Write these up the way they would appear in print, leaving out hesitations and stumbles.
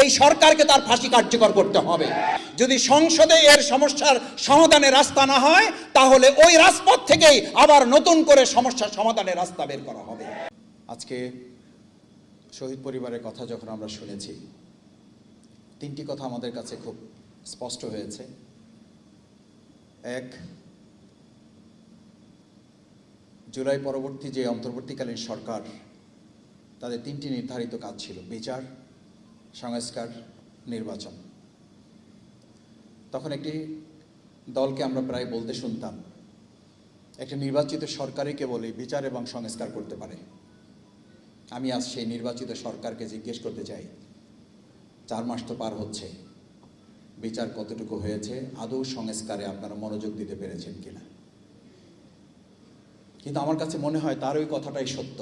এই সরকারকে তার ফাঁসি কার্যকর করতে হবে। যদি সংসদে এর সমস্যার সমাধানের রাস্তা না হয়, তাহলে ওই রাজপথ থেকেই আবার নতুন করে সমস্যার সমাধানের রাস্তা বের করা হবে। আজকে শহীদ পরিবারের কথা যখন আমরা শুনেছি, তিনটি কথা আমাদের কাছে খুব স্পষ্ট হয়েছে। এক, জুলাই পরবর্তী যে অন্তর্বর্তীকালীন সরকার, তাদের তিনটি নির্ধারিত কাজ ছিল: বিচার, সংস্কার, নির্বাচন। তখন একটি দলকে আমরা প্রায় বলতে শুনতাম, একটা নির্বাচিত সরকারই কেবল এই বিচার এবং সংস্কার করতে পারে। আমি আজ সেই নির্বাচিত সরকারকে জিজ্ঞেস করতে চাই, 4 মাস তো পার হচ্ছে, বিচার কতটুকু হয়েছে, আদৌ সংস্কারে আপনারা মনোযোগ দিতে পেরেছেন কিনা? কিন্তু আমার কাছে মনে হয় তার ওই কথাটাই সত্য।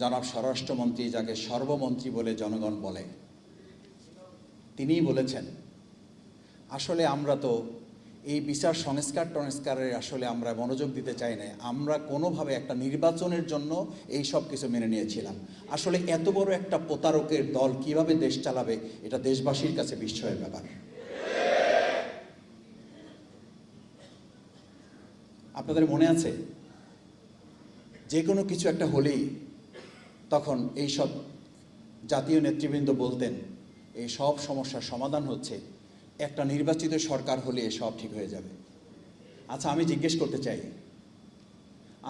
জনাব স্বরাষ্ট্রমন্ত্রী, যাকে সর্বমন্ত্রী বলে জনগণ বলে, তিনিই বলেছেন, আসলে আমরা তো এই বিচার সংস্কারের আসলে আমরা মনোযোগ দিতে চাই না, আমরা কোনোভাবে একটা নির্বাচনের জন্য এই সব কিছু মেনে নিয়েছিলাম। আসলে এত বড় একটা প্রতারকের দল কিভাবে দেশ চালাবে, এটা দেশবাসীর কাছে বিস্ময়ের ব্যাপার। আপনাদের মনে আছে, যে কোনো কিছু একটা হলেই তখন এই সব জাতীয় নেতৃবৃন্দ বলতেন, এই সব সমস্যার সমাধান হচ্ছে একটা নির্বাচিত সরকার হলে সব ঠিক হয়ে যাবে। আচ্ছা, আমি জিজ্ঞেস করতে চাই,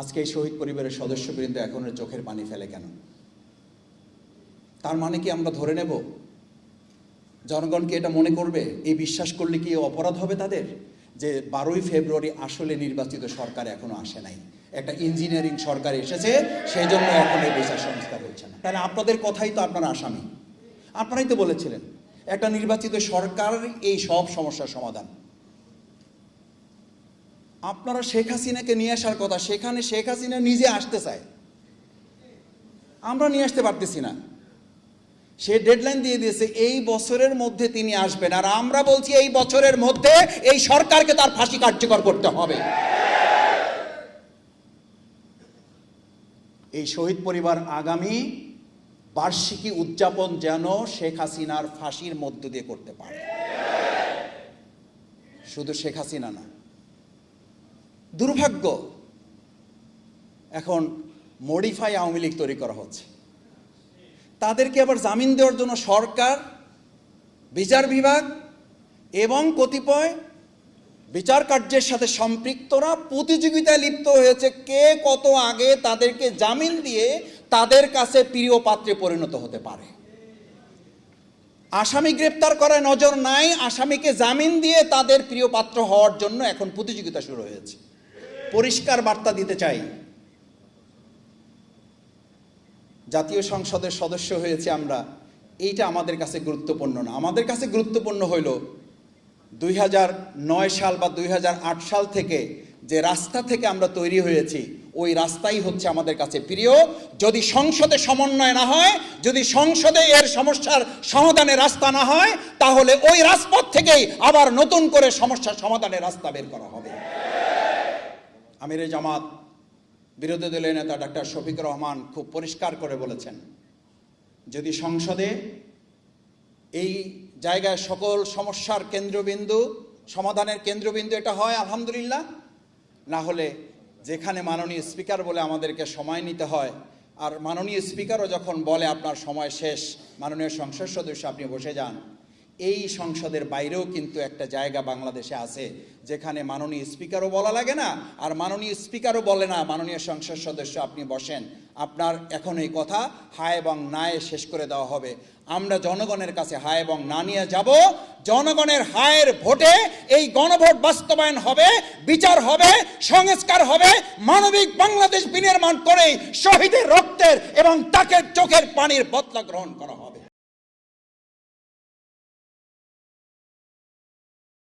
আজকে এই শহীদ পরিবারের সদস্যবৃন্দ এখনো চোখের পানি ফেলে কেন? তার মানে কি আমরা ধরে নেব জনগণ কি এটা মনে করবে, এই বিশ্বাস করলে কি অপরাধ হবে তাদের, যে 12ই ফেব্রুয়ারি আসলে নির্বাচিত সরকার এখনো আসে নাই, একটা ইঞ্জিনিয়ারিং সরকার এসেছে, সেই জন্য এখন এই বিচার সংস্কার হচ্ছে না? তাহলে আপনাদের কথাই তো আপনারা আসামি। আপনারাই তো বলেছিলেন একটা নির্বাচিত সরকার এই সব সমস্যার সমাধান। আপনারা শেখ হাসিনাকে নিয়ে আসার কথা, সেখানে শেখ হাসিনা নিজে আসতে চায়, আমরা নিয়ে আসতে পারতেছি না। সে ডেডলাইন দিয়ে দিয়েছে এই বছরের মধ্যে তিনি আসবেন, আর আমরা বলছি এই বছরের মধ্যে এই সরকারকে তার ফাঁসি কার্যকর করতে হবে। এই শহীদ পরিবার আগামী বার্ষিকী উদযাপন যেন শেখ হাসিনার ফাঁসির মধ্য দিয়ে করতে পারে। শুধু শেখ হাসিনা না, দুর্ভাগ্য এখন মডিফাই আওয়ামী লীগ তৈরি করা হচ্ছে। তাদেরকে আবার জামিন দেওয়ার জন্য সরকার, বিচার বিভাগ এবং কতিপয় বিচার কার্যের সাথে সম্পৃক্তরা প্রতিযোগিতায় লিপ্ত হয়েছে, কে কত আগে তাদেরকে জামিন দিয়ে তাদের কাছে প্রিয় পাত্রে পরিণত হতে পারে। আসামি গ্রেপ্তার করায় নজর নাই, আসামিকে জামিন দিয়ে তাদের প্রিয় পাত্র হওয়ার জন্য এখন প্রতিযোগিতা শুরু হয়েছে। পরিষ্কার বার্তা দিতে চাই, জাতীয় সংসদের সদস্য হয়েছে আমরা, এইটা আমাদের কাছে গুরুত্বপূর্ণ না। আমাদের কাছে গুরুত্বপূর্ণ হইল 2009 সাল বা 2008 সাল থেকে যে রাস্তা থেকে আমরা তৈরি হয়েছি, ওই রাস্তাই হচ্ছে আমাদের কাছে প্রিয়। যদি সংসদে সমন্বয় না হয়, যদি সংসদে এর সমস্যার সমাধানের রাস্তা না হয়, তাহলে ওই রাজপথ থেকেই আবার নতুন করে সমস্যার সমাধানের রাস্তা বের করা হবে। আমিরে জামাত বিরোধী দলীয় নেতা ডাক্তার শফিকুর রহমান খুব পরিষ্কার করে বলেছেন, যদি সংসদে এই জায়গায় সকল সমস্যার কেন্দ্রবিন্দু, সমাধানের কেন্দ্রবিন্দু এটা হয়, আলহামদুলিল্লাহ। না হলে যেখানে মাননীয় স্পিকার বলে আমাদেরকে সময় নিতে হয়, আর মাননীয় স্পিকারও যখন বলে আপনার সময় শেষ, মাননীয় সংসদ সদস্য আপনি বসে যান, এই সংসদের বাইরেও কিন্তু একটা জায়গা বাংলাদেশে আছে যেখানে মাননীয় স্পিকারও বলা লাগে না, আর মাননীয় স্পিকারও বলে না মাননীয় সংসদ সদস্য আপনি বসেন, আপনার এখন এই কথা হায় এবং নায়ে শেষ করে দেওয়া হবে। আমরা জনগণের কাছে হায় এবং না নিয়ে যাব, জনগণের হায়ের ভোটে এই গণভোট বাস্তবায়ন হবে, বিচার হবে, সংস্কার হবে, মানবিক বাংলাদেশ বিনির্মাণ করে শহীদের রক্তের এবং তাকে চোখের পানির বদলা গ্রহণ করা হবে।